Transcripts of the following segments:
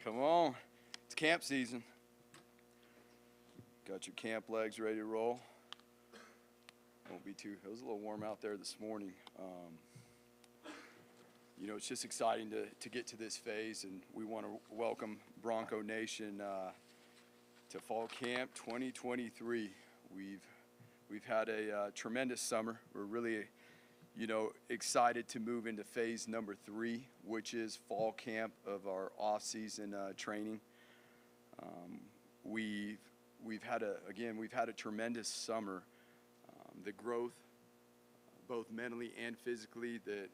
Come on. It's camp season. Got your camp legs ready to roll. Won't be too, it was a little warm out there this morning. It's just exciting to get to this phase, and we want to welcome Bronco Nation to Fall Camp 2023. We've had a tremendous summer. We're really, excited to move into phase number 3, which is fall camp of our off-season training. We've had a tremendous summer. The growth, both mentally and physically, that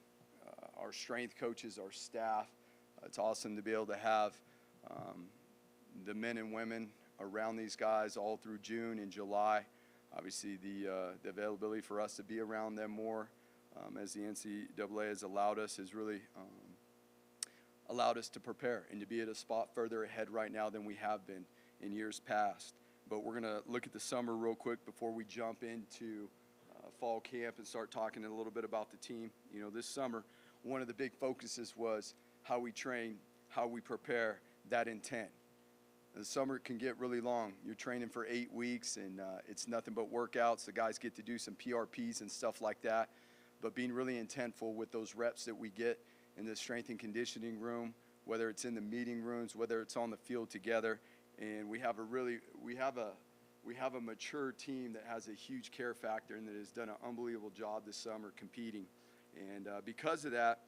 our strength coaches, our staff, it's awesome to be able to have the men and women around these guys all through June and July. Obviously, the availability for us to be around them more, as the NCAA has allowed us, has really allowed us to prepare and to be at a spot further ahead right now than we have been in years past. But we're going to look at the summer real quick before we jump into fall camp and start talking a little bit about the team. This summer, one of the big focuses was how we train, how we prepare, that intent. The summer can get really long. You're training for 8 weeks, and it's nothing but workouts. The guys get to do some PRPs and stuff like that. But being really intentful with those reps that we get in the strength and conditioning room, whether it's in the meeting rooms, whether it's on the field together. And we have a mature team that has a huge care factor and that has done an unbelievable job this summer competing. And because of that,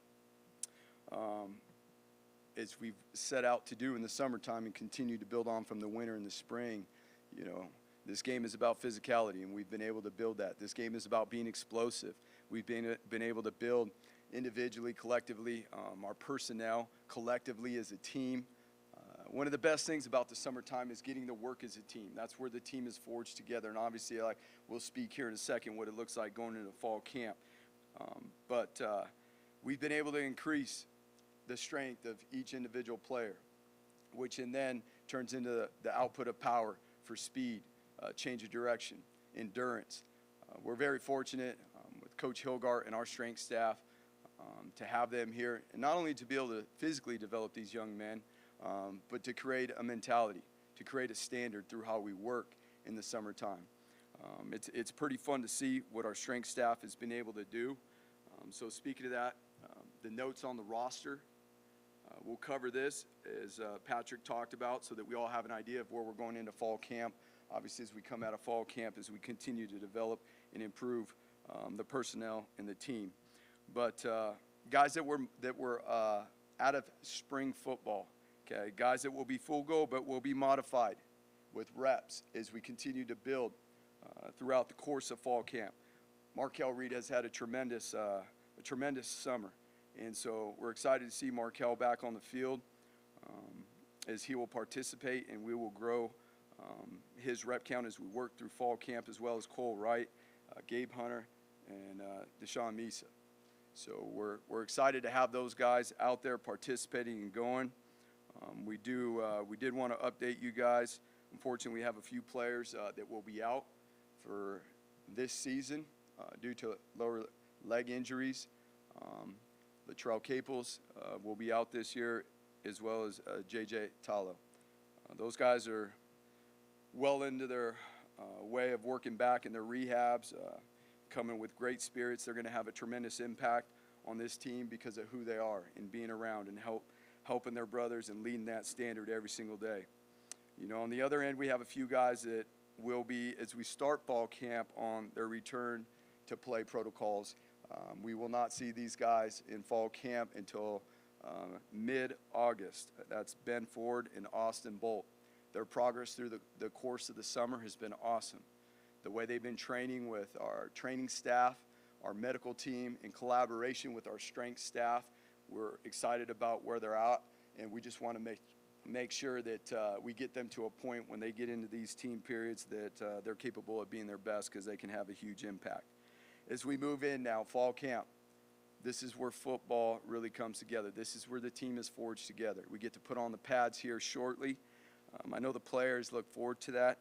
as we've set out to do in the summertime and continue to build on from the winter and the spring, this game is about physicality, and we've been able to build that. This game is about being explosive. We've been able to build individually, collectively, our personnel, collectively as a team. One of the best things about the summertime is getting to work as a team. That's where the team is forged together. And obviously, we'll speak here in a second what it looks like going into fall camp. But we've been able to increase the strength of each individual player, which then turns into the output of power for speed, change of direction, endurance. We're very fortunate with Coach Hilgart and our strength staff to have them here, and not only to be able to physically develop these young men, but to create a mentality, to create a standard through how we work in the summertime. It's pretty fun to see what our strength staff has been able to do. So speaking of that, the notes on the roster, we'll cover this as Patrick talked about so that we all have an idea of where we're going into fall camp. Obviously, as we come out of fall camp, as we continue to develop and improve the personnel and the team. But guys that were out of spring football, okay, guys that will be full go but will be modified with reps as we continue to build throughout the course of fall camp. Markel Reed has had a tremendous summer, and so we're excited to see Markel back on the field as he will participate, and we will grow his rep count as we work through fall camp, as well as Cole Wright, Gabe Hunter, and Deshaun Misa. So we're excited to have those guys out there participating and going. We did want to update you guys. Unfortunately, we have a few players that will be out for this season due to lower leg injuries. Latrell Caples will be out this year, as well as J.J. Tallow. Those guys are well into their way of working back in their rehabs, coming with great spirits. They're going to have a tremendous impact on this team because of who they are and being around and helping their brothers and leading that standard every single day. On the other end, we have a few guys that will be, as we start fall camp, on their return to play protocols. We will not see these guys in fall camp until mid-August. That's Ben Ford and Austin Bolt. Their progress through the course of the summer has been awesome. The way they've been training with our training staff, our medical team, in collaboration with our strength staff, we're excited about where they're at, and we just want to make sure that we get them to a point when they get into these team periods that they're capable of being their best, because they can have a huge impact. As we move in now, fall camp, this is where football really comes together. This is where the team is forged together. We get to put on the pads here shortly. I know the players look forward to that.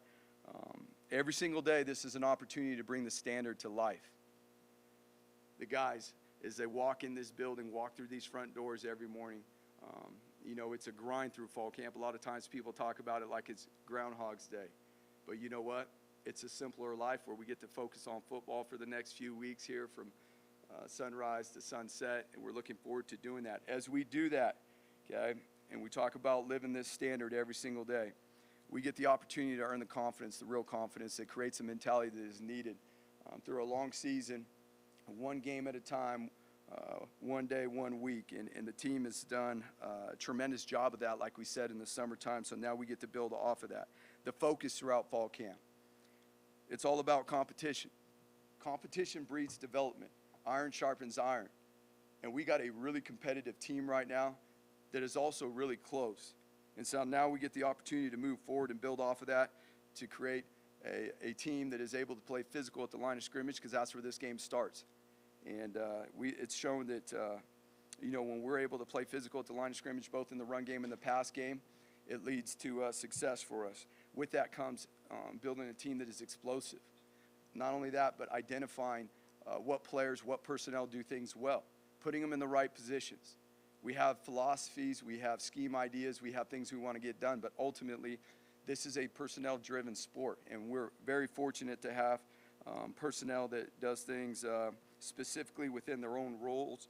Every single day, this is an opportunity to bring the standard to life. The guys, as they walk in this building, walk through these front doors every morning, You know, it's a grind through fall camp. A lot of times people talk about it like it's Groundhog's Day. But you know what? It's a simpler life where we get to focus on football for the next few weeks here from sunrise to sunset, and we're looking forward to doing that. As we do that, okay, and we talk about living this standard every single day, we get the opportunity to earn the confidence, the real confidence that creates a mentality that is needed through a long season, one game at a time, one day, 1 week. And the team has done a tremendous job of that, like we said, in the summertime. So now we get to build off of that. The focus throughout fall camp. It's all about competition. Competition breeds development. Iron sharpens iron. And we got a really competitive team right now that is also really close. And so now we get the opportunity to move forward and build off of that to create a team that is able to play physical at the line of scrimmage, because that's where this game starts. And it's shown that, you know, when we're able to play physical at the line of scrimmage, both in the run game and the pass game, it leads to success for us. With that comes building a team that is explosive. Not only that, but identifying what players, what personnel do things well, putting them in the right positions. We have philosophies, we have scheme ideas, we have things we want to get done, but ultimately, this is a personnel-driven sport, and we're very fortunate to have personnel that does things specifically within their own roles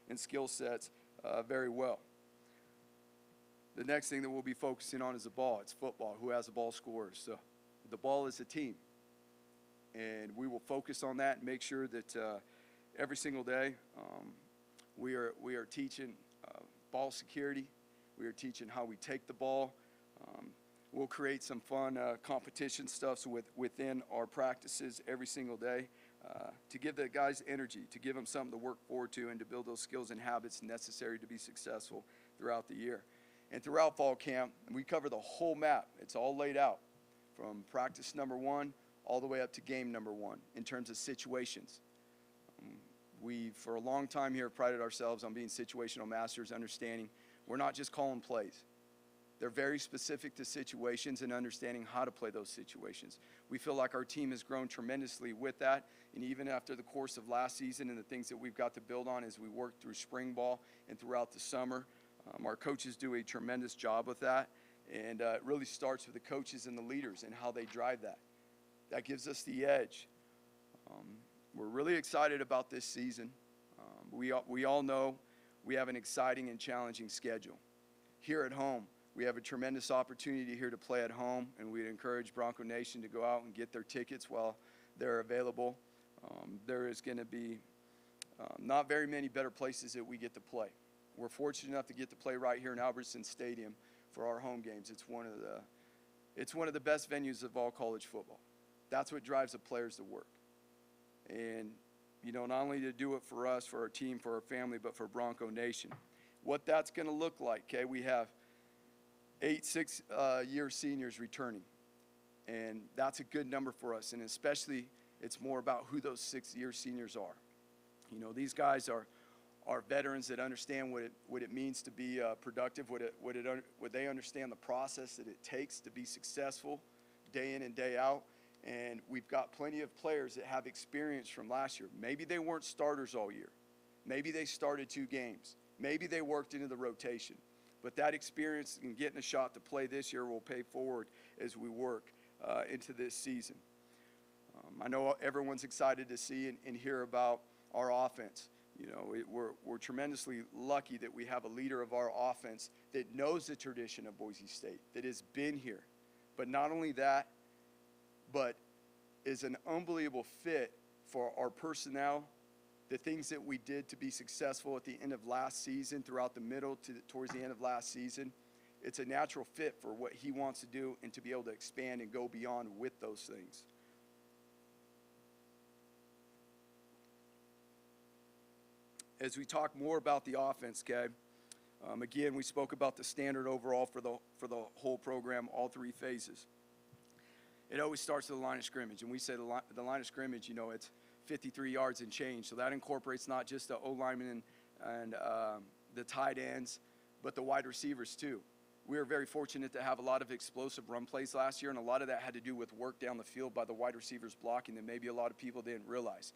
and skill sets very well. The next thing that we'll be focusing on is the ball. It's football. Who has the ball scores. So the ball is a team, and we will focus on that and make sure that every single day we are teaching ball security. We are teaching how we take the ball. We'll create some fun competition stuff within our practices every single day to give the guys energy, to give them something to work forward to, and to build those skills and habits necessary to be successful throughout the year. And throughout fall camp, we cover the whole map. It's all laid out from practice number 1 all the way up to game number 1 in terms of situations. We, for a long time here, prided ourselves on being situational masters, understanding we're not just calling plays. They're very specific to situations and understanding how to play those situations. We feel like our team has grown tremendously with that, and even after the course of last season and the things that we've got to build on as we work through spring ball and throughout the summer, our coaches do a tremendous job with that, and it really starts with the coaches and the leaders and how they drive that. That gives us the edge. We're really excited about this season. We all know we have an exciting and challenging schedule. Here at home, we have a tremendous opportunity here to play at home, and we'd encourage Bronco Nation to go out and get their tickets while they're available. There is going to be not very many better places that we get to play. We're fortunate enough to get to play right here in Albertson Stadium for our home games. It's one of the best venues of all college football. That's what drives the players to work. And, you know, not only to do it for us, for our team, for our family, but for Bronco Nation. What that's going to look like, okay, we have 8 six-year seniors returning, and that's a good number for us, and especially it's more about who those 6-year seniors are. You know, these guys are veterans that understand what it means to be productive, what they understand the process that it takes to be successful day in and day out. And we've got plenty of players that have experience from last year. Maybe they weren't starters all year. Maybe they started 2 games. Maybe they worked into the rotation. But that experience and getting a shot to play this year will pay forward as we work into this season. I know everyone's excited to see and hear about our offense. You know, we're tremendously lucky that we have a leader of our offense that knows the tradition of Boise State, that has been here. But not only that, but is an unbelievable fit for our personnel, the things that we did to be successful at the end of last season, throughout the middle towards the end of last season. It's a natural fit for what he wants to do and to be able to expand and go beyond with those things. As we talk more about the offense, okay, again, we spoke about the standard overall for the whole program, all 3 phases. It always starts at the line of scrimmage, and we say the line of scrimmage, you know, it's 53 yards and change. So that incorporates not just the O-linemen and the tight ends, but the wide receivers too. We were very fortunate to have a lot of explosive run plays last year, and a lot of that had to do with work down the field by the wide receivers blocking that maybe a lot of people didn't realize.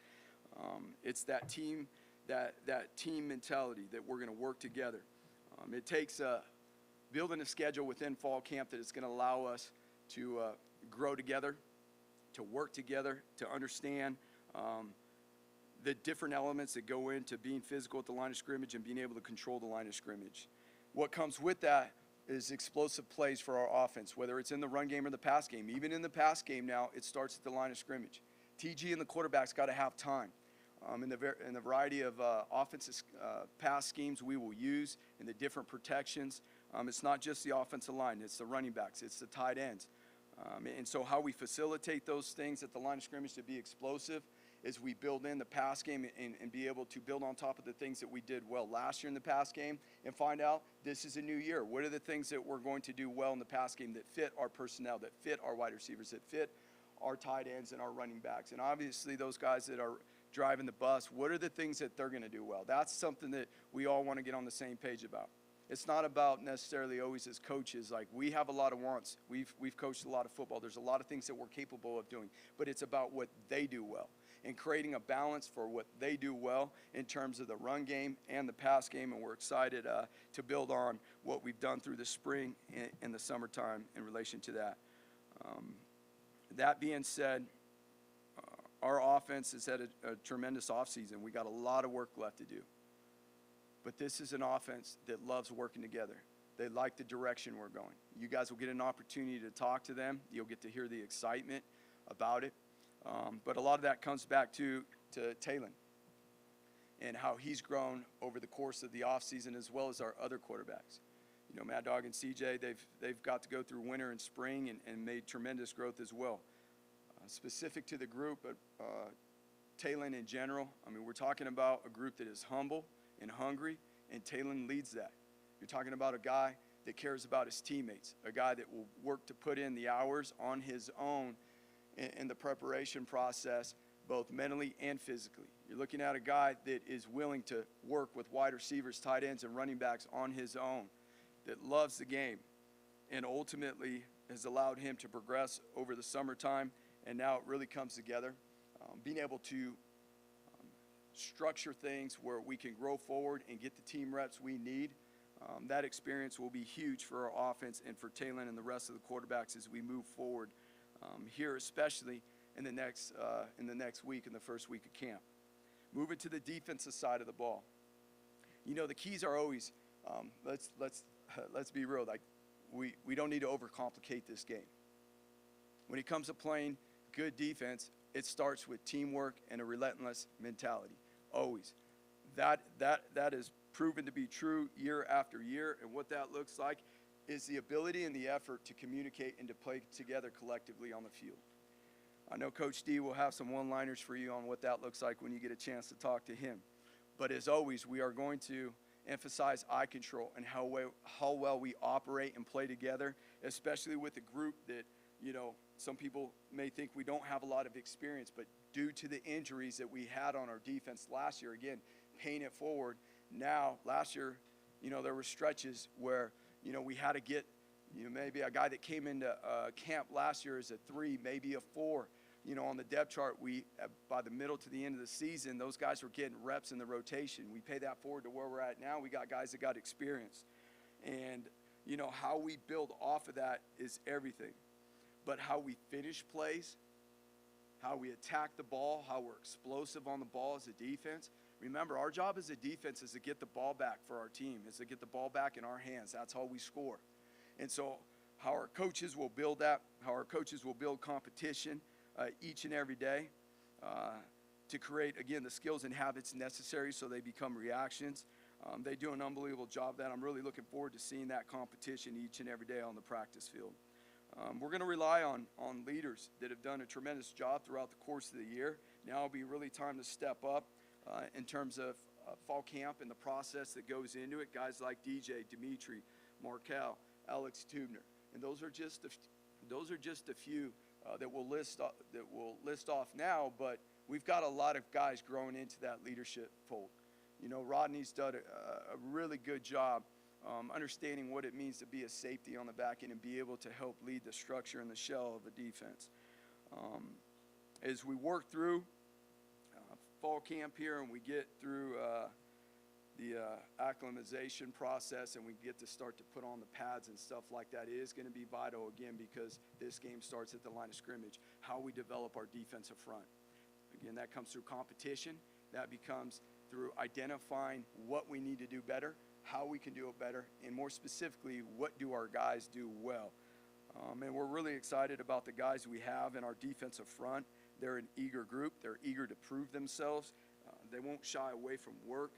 It's that team mentality that we're going to work together. It takes building a schedule within fall camp that is going to allow us to grow together, to work together, to understand the different elements that go into being physical at the line of scrimmage and being able to control the line of scrimmage. What comes with that is explosive plays for our offense, whether it's in the run game or the pass game. Even in the pass game now, it starts at the line of scrimmage. TG and the quarterback's got to have time. In the variety of offensive pass schemes we will use and the different protections, it's not just the offensive line, it's the running backs, it's the tight ends. And so how we facilitate those things at the line of scrimmage to be explosive is we build in the pass game and be able to build on top of the things that we did well last year in the pass game and find out this is a new year. What are the things that we're going to do well in the pass game that fit our personnel, that fit our wide receivers, that fit our tight ends and our running backs? And obviously those guys that are driving the bus, what are the things that they're going to do well? That's something that we all want to get on the same page about. It's not about necessarily always as coaches, like we have a lot of wants. We've coached a lot of football. There's a lot of things that we're capable of doing, but it's about what they do well and creating a balance for what they do well in terms of the run game and the pass game. And we're excited to build on what we've done through the spring and the summertime in relation to that. That being said, our offense has had a tremendous offseason. We got a lot of work left to do. But this is an offense that loves working together. They like the direction we're going. You guys will get an opportunity to talk to them. You'll get to hear the excitement about it. But a lot of that comes back to Talon and how he's grown over the course of the offseason, as well as our other quarterbacks. You know, Mad Dog and CJ, they've got to go through winter and spring and made tremendous growth as well. Specific to the group, but Talon in general, I mean, we're talking about a group that is humble and hungry, and Talon leads that. You're talking about a guy that cares about his teammates, a guy that will work to put in the hours on his own in the preparation process, both mentally and physically. You're looking at a guy that is willing to work with wide receivers, tight ends, and running backs on his own, that loves the game, and ultimately has allowed him to progress over the summertime, and now it really comes together. Being able to structure things where we can grow forward and get the team reps we need, that experience will be huge for our offense and for Talon and the rest of the quarterbacks as we move forward here, especially in the next week, in the first week of camp. Moving to the defensive side of the ball. You know, the keys are always, let's be real, like we don't need to overcomplicate this game. When it comes to playing good defense, it starts with teamwork and a relentless mentality, always. That is proven to be true year after year, and what that looks like is the ability and the effort to communicate and to play together collectively on the field. I know Coach D will have some one-liners for you on what that looks like when you get a chance to talk to him. But as always, we are going to emphasize eye control and how well we operate and play together, especially with a group that, you know, some people may think we don't have a lot of experience, but due to the injuries that we had on our defense last year, again, paying it forward, now, last year, you know, there were stretches where, you know, we had to get, you know, maybe a guy that came into camp last year as a 3, maybe a 4. You know, on the depth chart, by the middle to the end of the season, those guys were getting reps in the rotation. We pay that forward to where we're at now. We got guys that got experience. And, you know, how we build off of that is everything. But how we finish plays, how we attack the ball, how we're explosive on the ball as a defense. Remember, our job as a defense is to get the ball back for our team, is to get the ball back in our hands. That's how we score. And so how our coaches will build that, how our coaches will build competition each and every day to create, again, the skills and habits necessary so they become reactions. They do an unbelievable job of that. I'm really looking forward to seeing that competition each and every day on the practice field. We're going to rely on leaders that have done a tremendous job throughout the course of the year. Now it'll be really time to step up in terms of fall camp and the process that goes into it. Guys like DJ, Dimitri, Markel, Alex Tubner, and those are just a few that we'll list off now. But we've got a lot of guys growing into that leadership fold. You know, Rodney's done a really good job understanding what it means to be a safety on the back end and be able to help lead the structure and the shell of a defense. As we work through fall camp here and we get through acclimatization process and we get to start to put on the pads and stuff like that is going to be vital again, because this game starts at the line of scrimmage. How we develop our defensive front. Again, that comes through competition. That becomes through identifying what we need to do better, how we can do it better, and more specifically, what do our guys do well. And we're really excited about the guys we have in our defensive front. They're an eager group. They're eager to prove themselves. They won't shy away from work.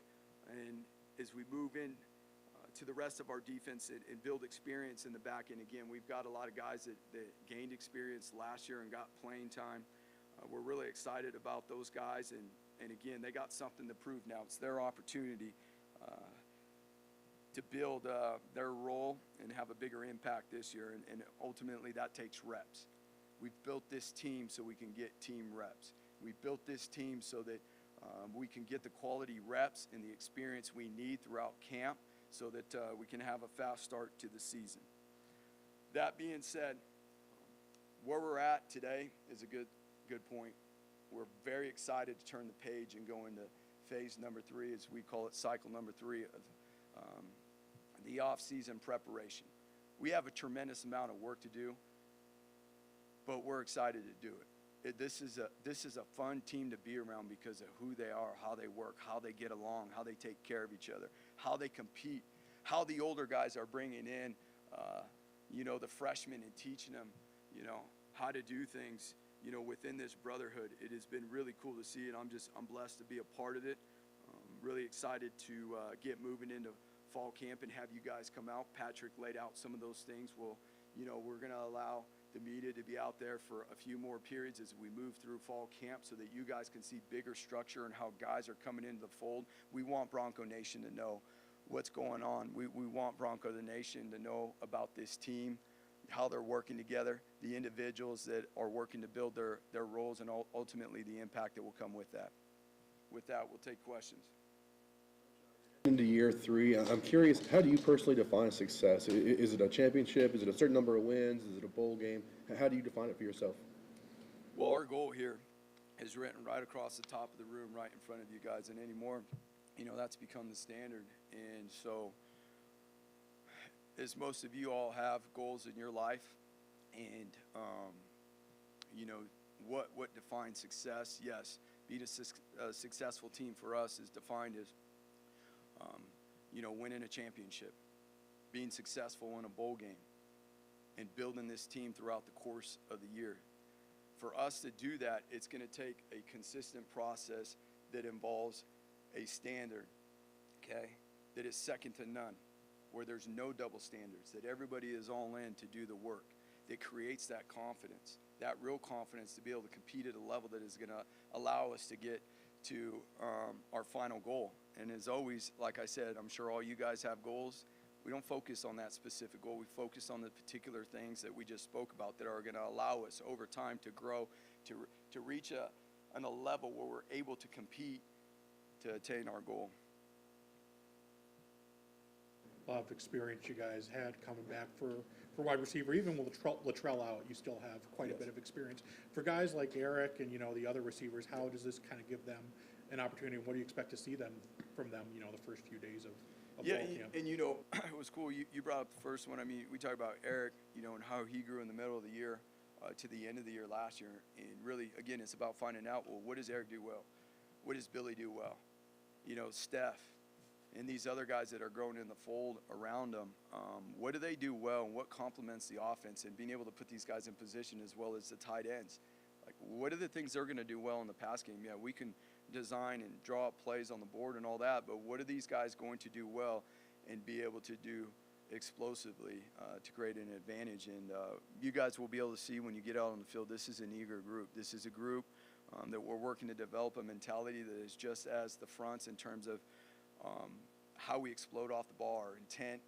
And as we move in to the rest of our defense and build experience in the back end, again, we've got a lot of guys that gained experience last year and got playing time. We're really excited about those guys. And again, they got something to prove now. It's their opportunity to build their role and have a bigger impact this year. And ultimately, that takes reps. We've built this team so we can get team reps. We've built this team so that we can get the quality reps and the experience we need throughout camp so that we can have a fast start to the season. That being said, where we're at today is a good point. We're very excited to turn the page and go into phase number 3, as we call it, cycle number 3 of the off-season preparation. We have a tremendous amount of work to do, but we're excited to do it. This is a fun team to be around because of who they are, how they work, how they get along, how they take care of each other, how they compete, how the older guys are bringing in, the freshmen and teaching them, how to do things, within this brotherhood. It has been really cool to see it. I'm blessed to be a part of it. Really excited to get moving into fall camp and have you guys come out. Patrick laid out some of those things. We're going to allow the media to be out there for a few more periods as we move through fall camp so that you guys can see bigger structure and how guys are coming into the fold. We want Bronco Nation to know what's going on. We want Bronco the Nation to know about this team, how they're working together, the individuals that are working to build their roles, and ultimately the impact that will come with that. With that, we'll take questions. Into year 3, I'm curious, how do you personally define success? Is it a championship? Is it a certain number of wins? Is it a bowl game? How do you define it for yourself? Well, our goal here is written right across the top of the room, right in front of you guys, and anymore, that's become the standard. And so, as most of you all have goals in your life, and what defines success? Yes, being a successful team for us is defined as winning a championship, being successful in a bowl game, and building this team throughout the course of the year. For us to do that, it's going to take a consistent process that involves a standard, okay, that is second to none, where there's no double standards, that everybody is all in to do the work, that creates that confidence, that real confidence to be able to compete at a level that is going to allow us to get to our final goal. And as always, like I said, I'm sure all you guys have goals. We don't focus on that specific goal. We focus on the particular things that we just spoke about that are going to allow us over time to grow, to reach a level where we're able to compete to attain our goal. A lot of experience you guys had coming back for wide receiver. Even with Latrell out, you still have quite a bit of experience. For guys like Eric and, the other receivers, how does this kind of give them an opportunity? What do you expect to see from them, the first few days of fall camp? And it was cool. You brought up the first one. I mean, we talked about Eric, and how he grew in the middle of the year to the end of the year last year. And really, again, it's about finding out, well, what does Eric do well? What does Billy do well? Steph and these other guys that are growing in the fold around them, what do they do well, and what complements the offense, and being able to put these guys in position as well as the tight ends. Like, what are the things they're going to do well in the pass game? Yeah, we can design and draw up plays on the board and all that, but what are these guys going to do well and be able to do explosively to create an advantage? And you guys will be able to see when you get out on the field, this is an eager group. This is a group that we're working to develop a mentality that is just as the fronts in terms of how we explode off the ball, our intent,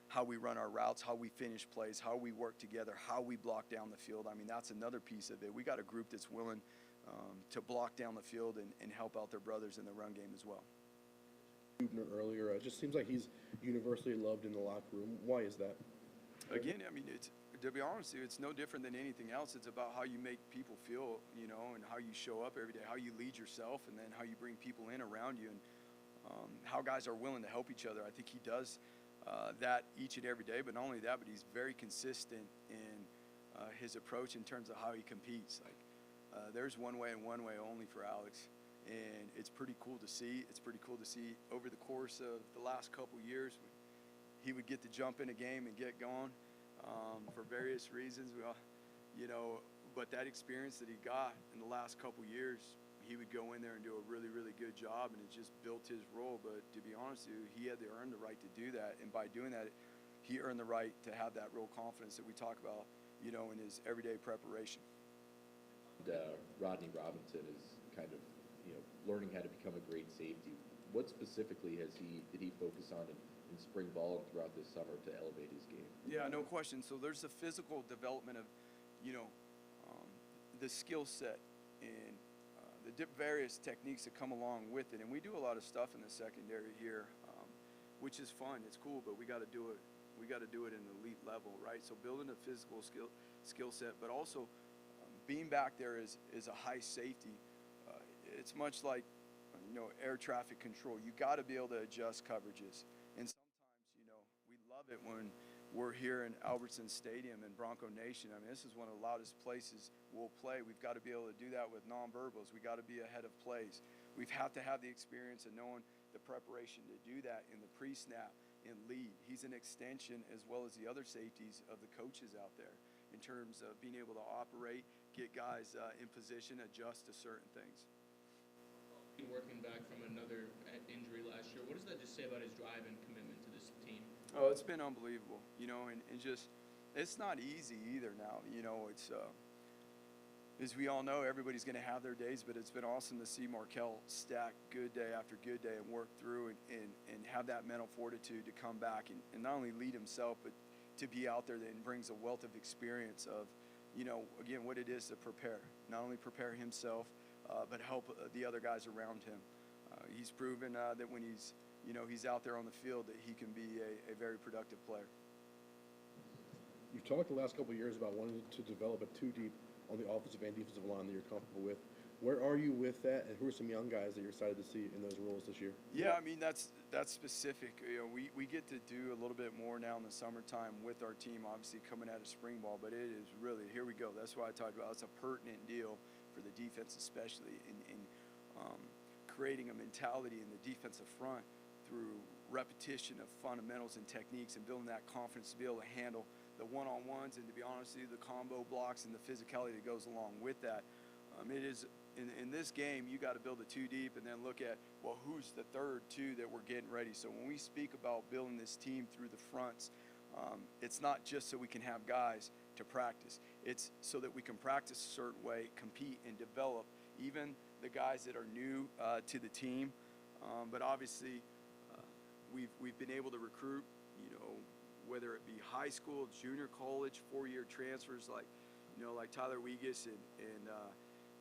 how we run our routes, how we finish plays, how we work together, how we block down the field. I mean, that's another piece of it. We got a group that's willing to block down the field and help out their brothers in the run game as well. Earlier, it just seems like he's universally loved in the locker room. Why is that? Again, I mean, to be honest with you, it's no different than anything else. It's about how you make people feel, and how you show up every day, how you lead yourself, and then how you bring people in around you. And how guys are willing to help each other. I think he does that each and every day, but not only that, but he's very consistent in his approach in terms of how he competes. Like, there's one way and one way only for Alex, and it's pretty cool to see. It's pretty cool to see over the course of the last couple years, he would get to jump in a game and get going for various reasons. But that experience that he got in the last couple years, he would go in there and do a really, really good job, and it just built his role. But to be honest with you, he had to earn the right to do that, and by doing that, he earned the right to have that real confidence that we talk about, in his everyday preparation. Rodney Robinson is kind of, learning how to become a great safety. What specifically did he focus on in spring ball and throughout this summer to elevate his game? Yeah, no question. So there's the physical development of, the skill set and the various techniques that come along with it. And we do a lot of stuff in the secondary here, which is fun. It's cool, but we got to do it. We got to do it at an elite level, right? So building a physical skill set, but also being back there is a high safety. It's much like, air traffic control. You got to be able to adjust coverages. And sometimes, we love it when we're here in Albertson Stadium in Bronco Nation. I mean, this is one of the loudest places we'll play. We've got to be able to do that with nonverbals. We got to be ahead of plays. We have to have the experience of knowing the preparation to do that in the pre-snap and lead. He's an extension, as well as the other safeties, of the coaches out there in terms of being able to operate, get guys in position, adjust to certain things. Working back from another injury last year, what does that just say about his drive and commitment to this team? Oh, it's been unbelievable, and just, it's not easy either now. It's, as we all know, everybody's going to have their days, but it's been awesome to see Markel stack good day after good day and work through and have that mental fortitude to come back and not only lead himself, but to be out there and brings a wealth of experience of, again, what it is to prepare. Not only prepare himself, but help the other guys around him. He's proven that when he's out there on the field, that he can be a very productive player. You've talked the last couple of years about wanting to develop a two-deep on the offensive and defensive line that you're comfortable with. Where are you with that, and who are some young guys that you're excited to see in those roles this year? Yeah, I mean, that's specific. We get to do a little bit more now in the summertime with our team, obviously coming out of spring ball, but it is really, here we go. That's why I talked about it's a pertinent deal for the defense, especially in creating a mentality in the defensive front through repetition of fundamentals and techniques and building that confidence to be able to handle the one-on-ones and, to be honest with you, the combo blocks and the physicality that goes along with that. It is, in this game, you got to build a two deep and then look at, well, who's the third two that we're getting ready. So when we speak about building this team through the fronts, it's not just so we can have guys to practice. It's so that we can practice a certain way, compete, and develop even the guys that are new to the team. But obviously, we've been able to recruit, whether it be high school, junior college, 4-year transfers like Tyler Wegas and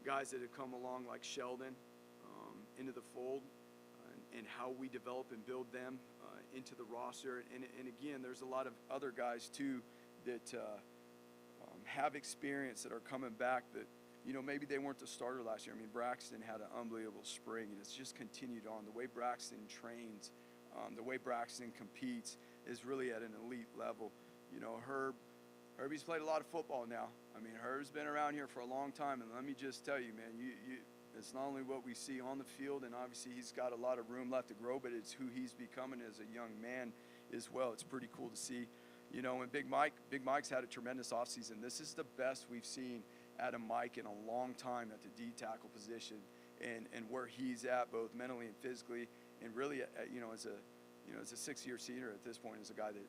guys that have come along like Sheldon into the fold, and how we develop and build them into the roster. And again, there's a lot of other guys too that have experience that are coming back that, maybe they weren't the starter last year. I mean, Braxton had an unbelievable spring, and it's just continued on. The way Braxton trains, the way Braxton competes is really at an elite level. Herbie's played a lot of football now. I mean, Herb's been around here for a long time, and let me just tell you, man, it's not only what we see on the field, and obviously he's got a lot of room left to grow, but it's who he's becoming as a young man as well. It's pretty cool to see. And Big Mike's had a tremendous offseason. This is the best we've seen out of Mike in a long time at the D tackle position, and where he's at both mentally and physically, and really, as a 6-year senior at this point, is a guy that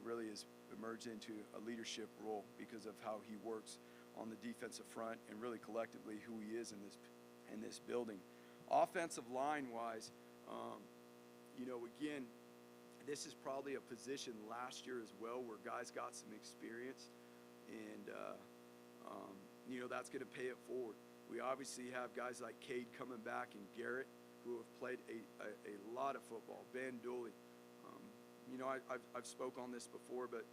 really has emerged into a leadership role because of how he works on the defensive front and really collectively who he is in this building. Offensive line wise, again, this is probably a position last year as well where guys got some experience, and that's going to pay it forward. We obviously have guys like Cade coming back and Garrett, who have played a lot of football. Ben Dooley, I've spoke on this before, but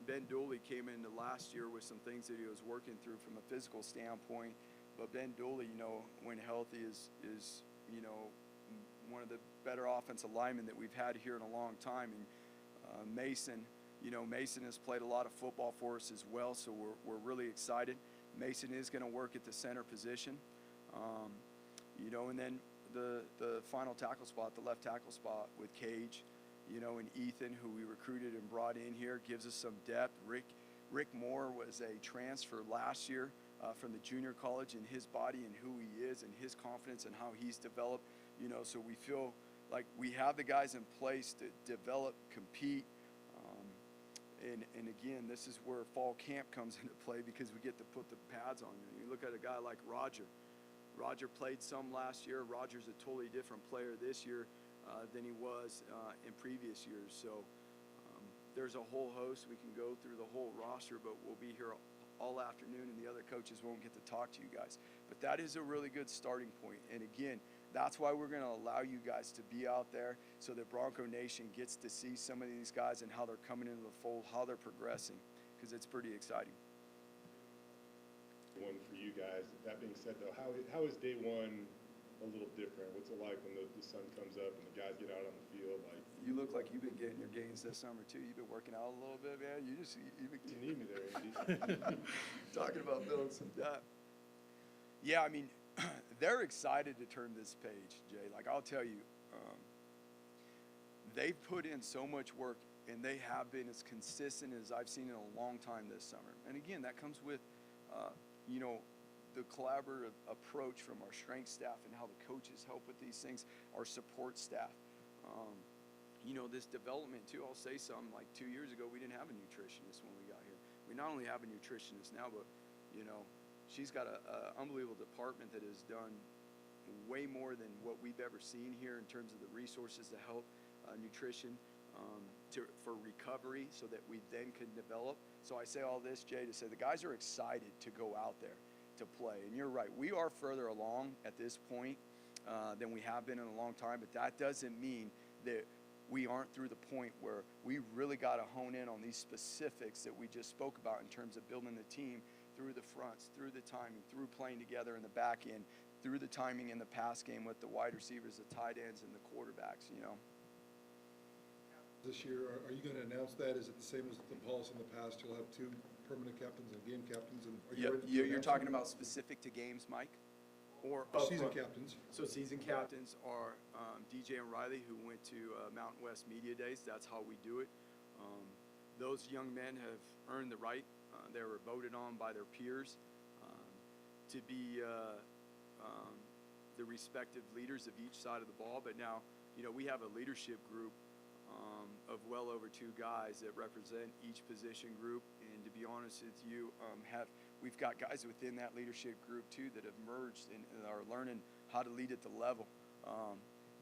Ben Dooley came into last year with some things that he was working through from a physical standpoint. But Ben Dooley, when healthy, is one of the better offensive linemen that we've had here in a long time. And Mason, Mason has played a lot of football for us as well, so we're really excited. Mason is going to work at the center position, and then the final tackle spot, the left tackle spot with Cage, and Ethan, who we recruited and brought in here, gives us some depth. Rick Moore was a transfer last year from the junior college, and his body and who he is and his confidence and how he's developed, so we feel like we have the guys in place to develop, compete. And again, this is where fall camp comes into play, because we get to put the pads on. You look at a guy like Roger. Roger played some last year. Roger's a totally different player this year than he was in previous years. So there's a whole host. We can go through the whole roster, but we'll be here all afternoon, and the other coaches won't get to talk to you guys. But that is a really good starting point. And again, that's why we're going to allow you guys to be out there, so that Bronco Nation gets to see some of these guys and how they're coming into the fold, how they're progressing, because it's pretty exciting. One for you guys. That being said, though, how is day one a little different? What's it like when the sun comes up and the guys get out on the field? Like, You look like you've been getting your gains this summer too. You've been working out a little bit, man. You need me there, Andy. talking about building some depth. Yeah, I mean, they're excited to turn this page, Jay. Like, I'll tell you, they've put in so much work, and they have been as consistent as I've seen in a long time this summer. And again, that comes with, the collaborative approach from our strength staff and how the coaches help with these things, our support staff. This development too, I'll say something, like 2 years ago, we didn't have a nutritionist when we got here. We not only have a nutritionist now, but, she's got an unbelievable department that has done way more than what we've ever seen here in terms of the resources to help nutrition for recovery, so that we then can develop. So I say all this, Jay, to say the guys are excited to go out there to play. And you're right, we are further along at this point than we have been in a long time, but that doesn't mean that we aren't through the point where we really got to hone in on these specifics that we just spoke about in terms of building the team through the fronts, through the timing, through playing together in the back end, through the timing in the pass game with the wide receivers, the tight ends, and the quarterbacks, This year, are you going to announce that? Is it the same as the policy in the past? You'll have 2 permanent captains and game captains, and are you ready to You're announce talking them? about specific to games, Mike? Or Season upfront? captains. So season captains are DJ and Riley, who went to Mountain West Media Days. That's how we do it. Those young men have earned the right. They were voted on by their peers to be the respective leaders of each side of the ball. But now, we have a leadership group of well over 2 guys that represent each position group. And to be honest with you, we've got guys within that leadership group too that have merged and are learning how to lead at the level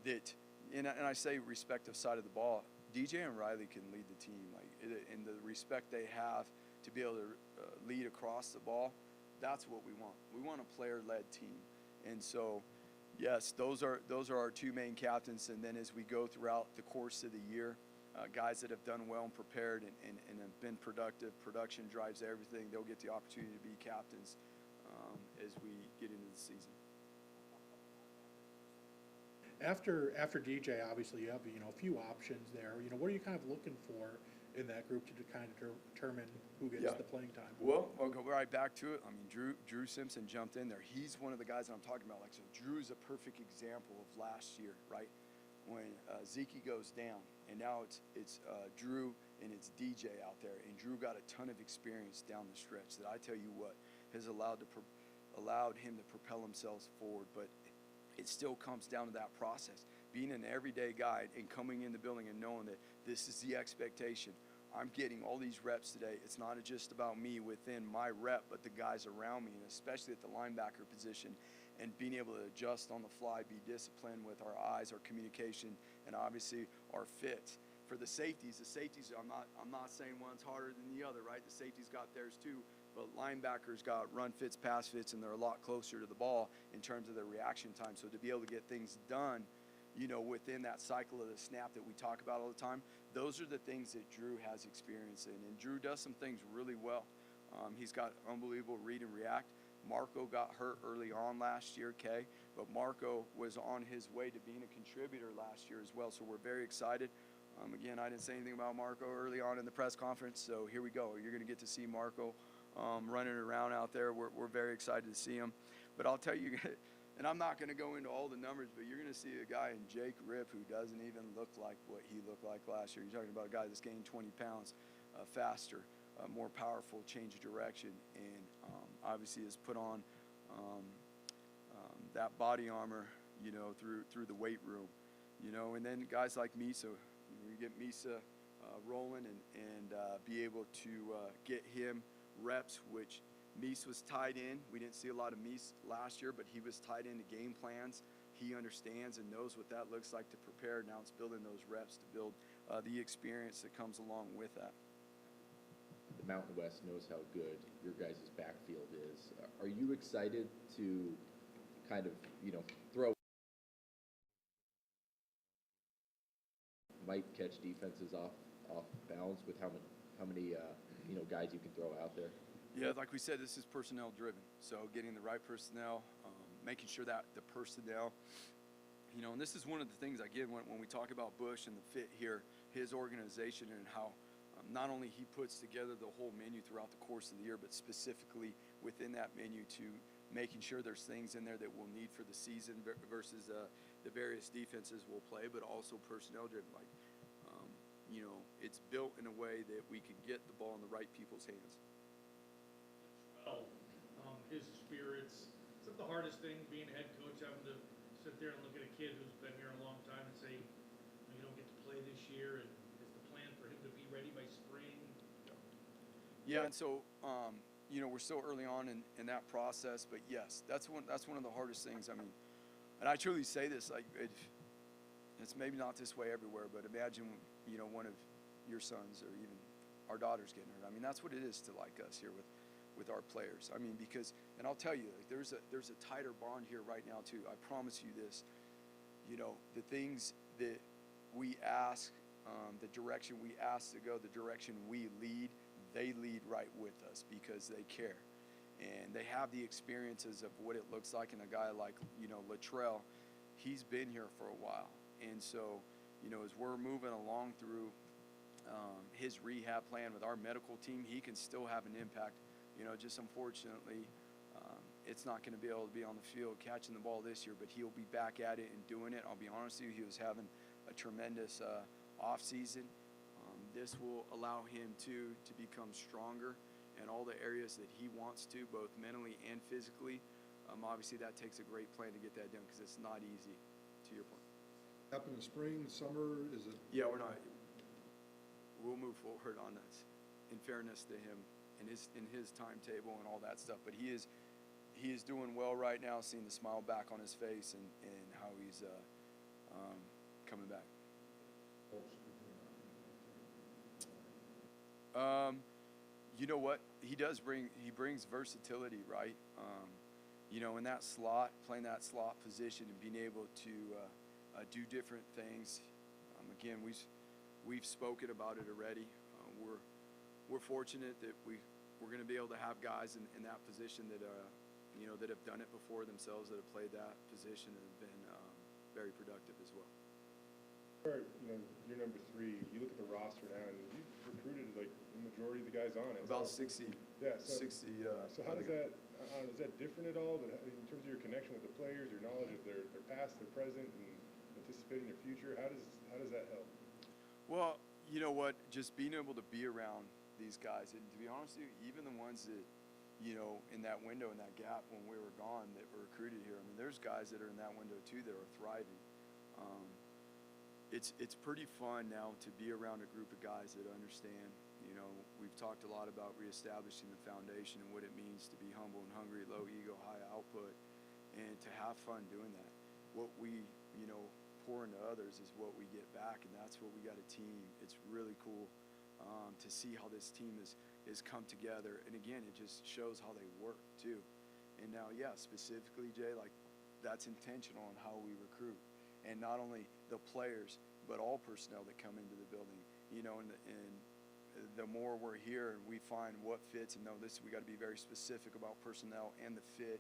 and I say respective side of the ball. DJ and Riley can lead the team, and the respect they have to be able to lead across the ball. That's what we want. We want a player-led team. And so, yes, those are our 2 main captains. And then as we go throughout the course of the year, guys that have done well and prepared and have been productive, production drives everything. They'll get the opportunity to be captains as we get into the season. After DJ, obviously you have a few options there. What are you kind of looking for in that group to kind of determine who gets the playing time? Well, I'll go right back to it. I mean, Drew Simpson jumped in there. He's one of the guys that I'm talking about. So Drew's a perfect example of last year, right? When Zeke goes down, and now it's Drew and it's DJ out there, and Drew got a ton of experience down the stretch that I tell you what has allowed him to propel himself forward. But it still comes down to that process, being an everyday guy and coming in the building and knowing that this is the expectation. I'm getting all these reps today. It's not just about me within my rep, but the guys around me, and especially at the linebacker position, and being able to adjust on the fly, be disciplined with our eyes, our communication, and obviously our fits. For the safeties, I'm not saying one's harder than the other, right? The safeties got theirs too, but linebackers got run fits, pass fits, and they're a lot closer to the ball in terms of their reaction time. So to be able to get things done, within that cycle of the snap that we talk about all the time, those are the things that Drew has experience in. And Drew does some things really well. He's got unbelievable read and react. Marco got hurt early on last year, okay? but Marco was on his way to being a contributor last year as well, so we're very excited. Again, I didn't say anything about Marco early on in the press conference, so here we go. You're going to get to see Marco running around out there. We're very excited to see him. But I'll tell you, and I'm not going to go into all the numbers, but you're going to see a guy in Jake Rip who doesn't even look like what he looked like last year. You're talking about a guy that's gained 20 pounds faster, more powerful, change of direction, and obviously has put on that body armor, through the weight room, and then guys like Misa, you get Misa rolling and be able to get him reps, which Meese was tied in. We didn't see a lot of Meese last year, but he was tied into game plans. He understands and knows what that looks like to prepare. Now it's building those reps to build the experience that comes along with that. The Mountain West knows how good your guys' backfield is. Are you excited to kind of, throw might catch defenses off balance with how many guys you can throw out there? Yeah, like we said, this is personnel driven. So getting the right personnel, making sure that the personnel, and this is one of the things I give when we talk about Bush and the fit here, his organization and how not only he puts together the whole menu throughout the course of the year, but specifically within that menu to making sure there's things in there that we'll need for the season versus the various defenses we'll play, but also personnel driven. Like, it's built in a way that we can get the ball in the right people's hands. Well, his spirits. Is that the hardest thing, being a head coach, having to sit there and look at a kid who's been here a long time and say, you don't get to play this year, and is the plan for him to be ready by spring? Yeah, and so we're still early on in that process, but yes, that's one of the hardest things. I mean, and I truly say this, like it's maybe not this way everywhere, but imagine one of your sons or even our daughters getting hurt. I mean, that's what it is to like us here with our players. I mean, because, and I'll tell you, like, there's a tighter bond here right now too. I promise you this. The things that we ask, the direction we ask to go, the direction we lead, they lead right with us because they care. And they have the experiences of what it looks like. And a guy like, Latrell, he's been here for a while. And so, as we're moving along through his rehab plan with our medical team, he can still have an impact. Just unfortunately, it's not going to be able to be on the field catching the ball this year, but he'll be back at it and doing it. I'll be honest with you, he was having a tremendous off season. This will allow him to become stronger in all the areas that he wants to, both mentally and physically. Obviously, that takes a great plan to get that done because it's not easy, to your point. Happen in spring, summer, is it? Yeah, we'll move forward on this in fairness to him and his timetable and all that stuff. But he is doing well right now, seeing the smile back on his face and how he's coming back. You know what? He brings versatility, right? In that slot, playing that slot position and being able to do different things. Again, we've spoken about it already. We're fortunate that we're going to be able to have guys in that position that that have done it before themselves, that have played that position and have been very productive as well. You're number 3. You look at the roster now, and you've recruited like the majority of the guys on it. About 60. Yeah. 60. So how does that? Is that different at all? In terms of your connection with the players, your knowledge of their past, their present, and anticipating their future, how does that help? Well, you know what? Just being able to be around these guys, and to be honest with you, even the ones that, in that window, in that gap when we were gone, that were recruited here. I mean, there's guys that are in that window too that are thriving. It's pretty fun now to be around a group of guys that understand. We've talked a lot about reestablishing the foundation and what it means to be humble and hungry, low ego, high output, and to have fun doing that. What we, pour into others is what we get back, and that's what we got a team. It's really cool to see how this team is come together. And again, it just shows how they work too. And now, yeah, specifically, Jay, like that's intentional on how we recruit. And not only the players, but all personnel that come into the building, and the more we're here and we find what fits and know this, we got to be very specific about personnel and the fit.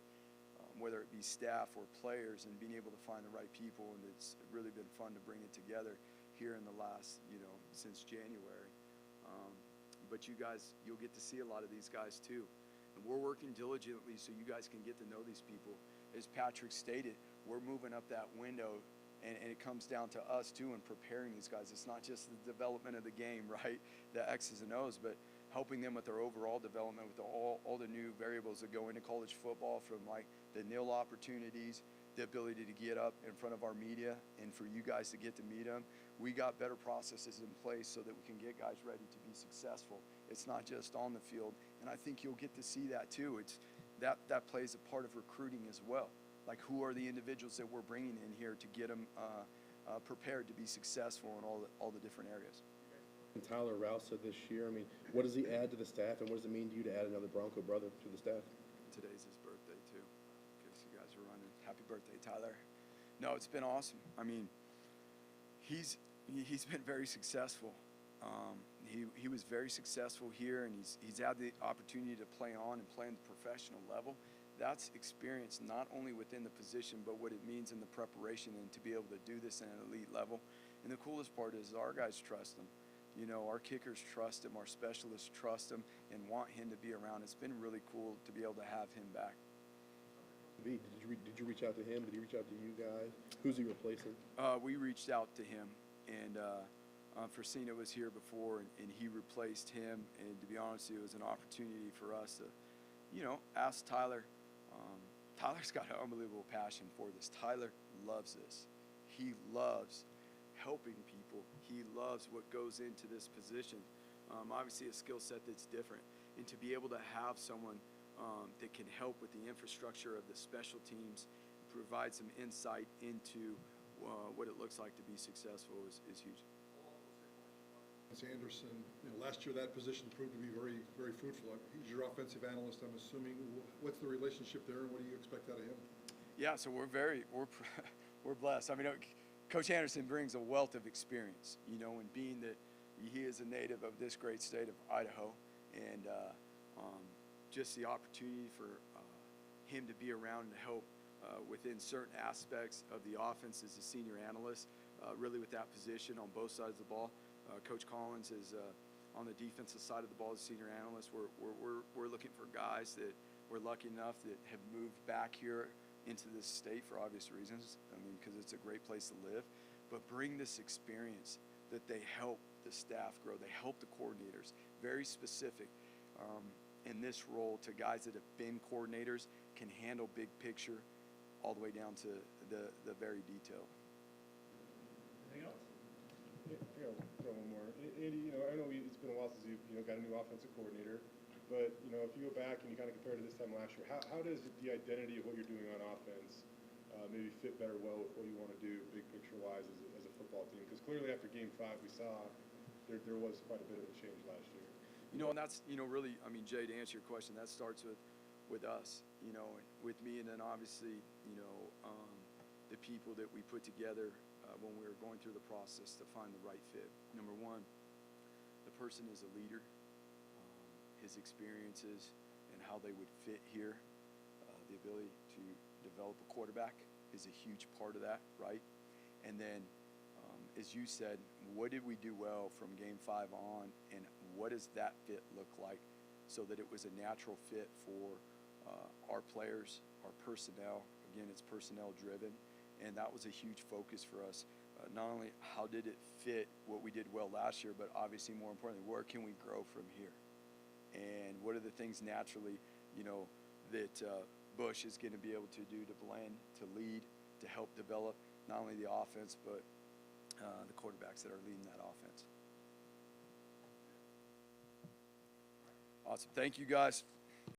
whether it be staff or players, and being able to find the right people. And it's really been fun to bring it together here in the last, since January. But you guys, you'll get to see a lot of these guys too. And we're working diligently so you guys can get to know these people. As Patrick stated, we're moving up that window, and it comes down to us too in preparing these guys. It's not just the development of the game, right? The X's and O's, but helping them with their overall development with all the new variables that go into college football, from like the nil opportunities, the ability to get up in front of our media, and for you guys to get to meet them. We got better processes in place so that we can get guys ready to be successful. It's not just on the field, and I think you'll get to see that too. It's that plays a part of recruiting as well. Like, who are the individuals that we're bringing in here to get them prepared to be successful in all the different areas. And Tyler Rouse said this year, I mean, what does he add to the staff, and what does it mean to you to add another Bronco brother to the staff? Today's his birthday too, in case you guys are running. Happy birthday, Tyler. No, it's been awesome. I mean, he's been very successful. He was very successful here, and he's had the opportunity to play on and play on the professional level. That's experience not only within the position, but what it means in the preparation, and to be able to do this at an elite level. And the coolest part is our guys trust him. Our kickers trust him, our specialists trust him, and want him to be around. It's been really cool to be able to have him back. Did you reach out to him? Did he reach out to you guys? Who's he replacing? We reached out to him, and Fresina was here before, and he replaced him. And to be honest, it was an opportunity for us to, ask Tyler. Tyler's got an unbelievable passion for this. Tyler loves this. He loves helping people. He loves what goes into this position. Obviously a skill set that's different. And to be able to have someone that can help with the infrastructure of the special teams, provide some insight into what it looks like to be successful is huge. Anderson, last year that position proved to be very, very fruitful. He's your offensive analyst, I'm assuming. What's the relationship there, and what do you expect out of him? Yeah, so we're blessed. I mean, Coach Anderson brings a wealth of experience, and being that he is a native of this great state of Idaho, and just the opportunity for him to be around and help within certain aspects of the offense as a senior analyst, really with that position on both sides of the ball. Coach Collins is on the defensive side of the ball as a senior analyst. We're looking for guys that we're lucky enough that have moved back here into this state for obvious reasons. I mean, because it's a great place to live, but bring this experience that they help the staff grow. They help the coordinators. Very specific in this role to guys that have been coordinators, can handle big picture all the way down to the very detail. Anything else? Yeah, throw one more. Andy, I know it's been a while since you've got a new offensive coordinator, but if you go back and you kind of compare to this time last year, how does the identity of what you're doing on offense maybe fit better well with what you want to do big picture wise as a football team? Because clearly after Game 5 we saw there was quite a bit of a change last year. And that's really, I mean, Jay, to answer your question, that starts with us, and with me, and then obviously the people that we put together when we were going through the process to find the right fit. Number one, the person is a leader. His experiences and how they would fit here, the ability to develop a quarterback is a huge part of that, right? And then, as you said, what did we do well from Game 5 on, and what does that fit look like so that it was a natural fit for our players, our personnel. Again, it's personnel driven, and that was a huge focus for us. Not only how did it fit what we did well last year, but obviously more importantly, where can we grow from here? And what are the things naturally, that Bush is going to be able to do to blend, to lead, to help develop not only the offense, but the quarterbacks that are leading that offense. Awesome. Thank you, guys.